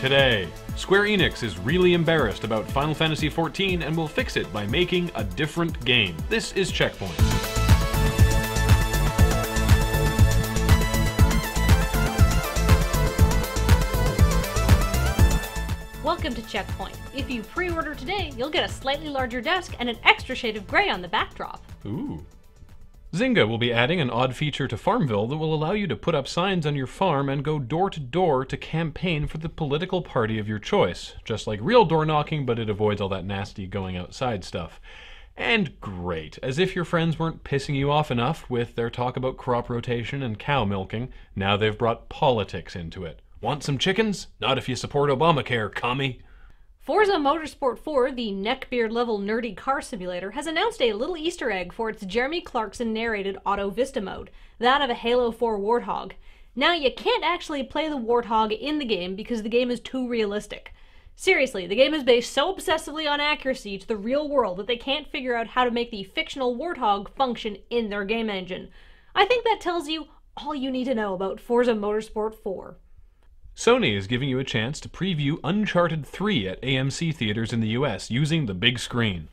today. Square Enix is really embarrassed about Final Fantasy XIV and will fix it by making a different game. This is Checkpoint. Welcome to Checkpoint. If you pre-order today, you'll get a slightly larger desk and an extra shade of gray on the backdrop. Ooh. Zynga will be adding an odd feature to FarmVille that will allow you to put up signs on your farm and go door to door to campaign for the political party of your choice. Just like real door knocking, but it avoids all that nasty going outside stuff. And great, as if your friends weren't pissing you off enough with their talk about crop rotation and cow milking, now they've brought politics into it. Want some chickens? Not if you support Obamacare, commie. Forza Motorsport 4, the neckbeard-level nerdy car simulator, has announced a little Easter egg for its Jeremy Clarkson-narrated Auto Vista mode, that of a Halo 4 Warthog. Now, you can't actually play the Warthog in the game because the game is too realistic. Seriously, the game is based so obsessively on accuracy to the real world that they can't figure out how to make the fictional Warthog function in their game engine. I think that tells you all you need to know about Forza Motorsport 4. Sony is giving you a chance to preview Uncharted 3 at AMC Theaters in the US using the big screen.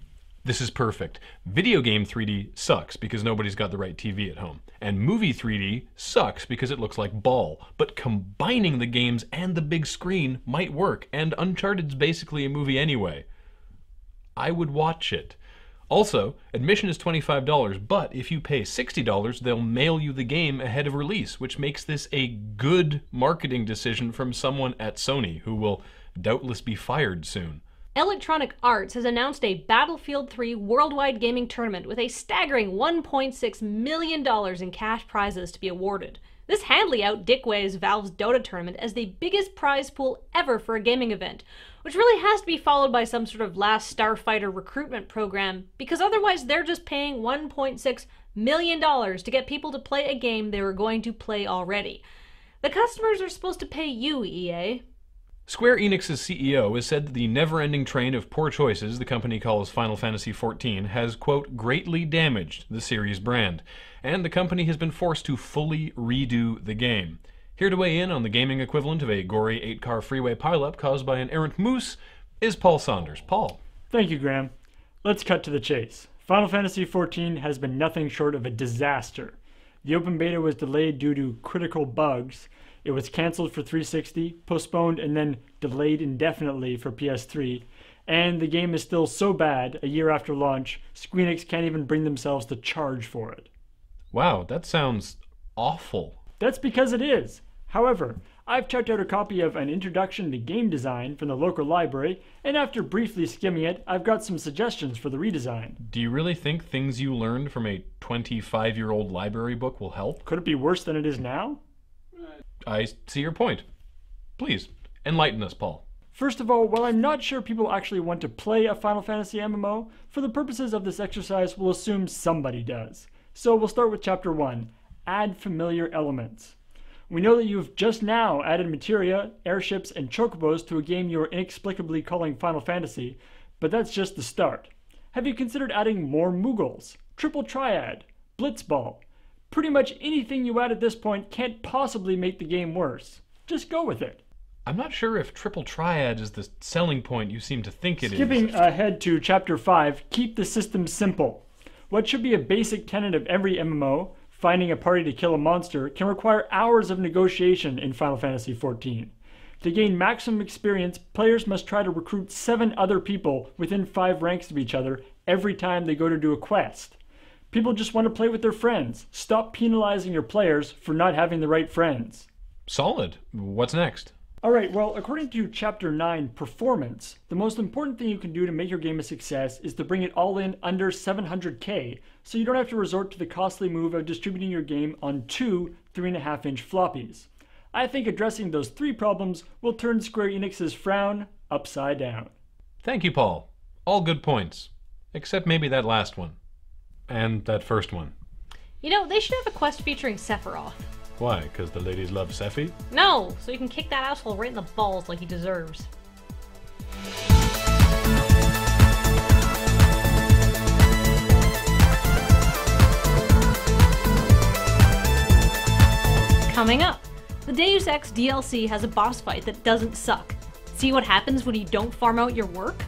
This is perfect. Video game 3D sucks because nobody's got the right TV at home. And movie 3D sucks because it looks like ball. But combining the games and the big screen might work, and Uncharted's basically a movie anyway. I would watch it. Also, admission is $25, but if you pay $60, they'll mail you the game ahead of release, which makes this a good marketing decision from someone at Sony, who will doubtless be fired soon. Electronic Arts has announced a Battlefield 3 worldwide gaming tournament with a staggering $1.6 million in cash prizes to be awarded. This handily outdickweighs Valve's Dota tournament as the biggest prize pool ever for a gaming event, which really has to be followed by some sort of Last Starfighter recruitment program, because otherwise they're just paying $1.6 million to get people to play a game they were going to play already. The customers are supposed to pay you, EA. Square Enix's CEO has said that the never-ending train of poor choices the company calls Final Fantasy XIV has, quote, greatly damaged the series brand, and the company has been forced to fully redo the game. Here to weigh in on the gaming equivalent of a gory 8-car freeway pileup caused by an errant moose is Paul Saunders. Paul. Thank you, Graham. Let's cut to the chase. Final Fantasy XIV has been nothing short of a disaster. The open beta was delayed due to critical bugs. It was cancelled for 360, postponed, and then delayed indefinitely for PS3. And the game is still so bad, a year after launch, Square Enix can't even bring themselves to charge for it. Wow, that sounds awful. That's because it is. However, I've checked out a copy of An Introduction to Game Design from the local library, and after briefly skimming it, I've got some suggestions for the redesign. Do you really think things you learned from a 25-year-old library book will help? Could it be worse than it is now? I see your point. Please, enlighten us, Paul. First of all, while I'm not sure people actually want to play a Final Fantasy MMO, for the purposes of this exercise, we'll assume somebody does. So we'll start with Chapter 1, Add Familiar Elements. We know that you've just now added materia, airships, and chocobos to a game you're inexplicably calling Final Fantasy, but that's just the start. Have you considered adding more Moogles, Triple Triad, Blitzball? Pretty much anything you add at this point can't possibly make the game worse. Just go with it. I'm not sure if Triple Triad is the selling point you seem to think it is. Skipping ahead to Chapter 5, keep the system simple. What should be a basic tenet of every MMO, finding a party to kill a monster, can require hours of negotiation in Final Fantasy XIV. To gain maximum experience, players must try to recruit 7 other people within 5 ranks of each other every time they go to do a quest. People just want to play with their friends. Stop penalizing your players for not having the right friends. Solid. What's next? Alright, well, according to Chapter 9, Performance, the most important thing you can do to make your game a success is to bring it all in under 700K, so you don't have to resort to the costly move of distributing your game on 2 3.5-inch floppies. I think addressing those 3 problems will turn Square Enix's frown upside down. Thank you, Paul. All good points. Except maybe that last one. And that first one. You know, they should have a quest featuring Sephiroth. Why? Because the ladies love Sephi? No, so you can kick that asshole right in the balls like he deserves. Coming up, the Deus Ex DLC has a boss fight that doesn't suck. See what happens when you don't farm out your work?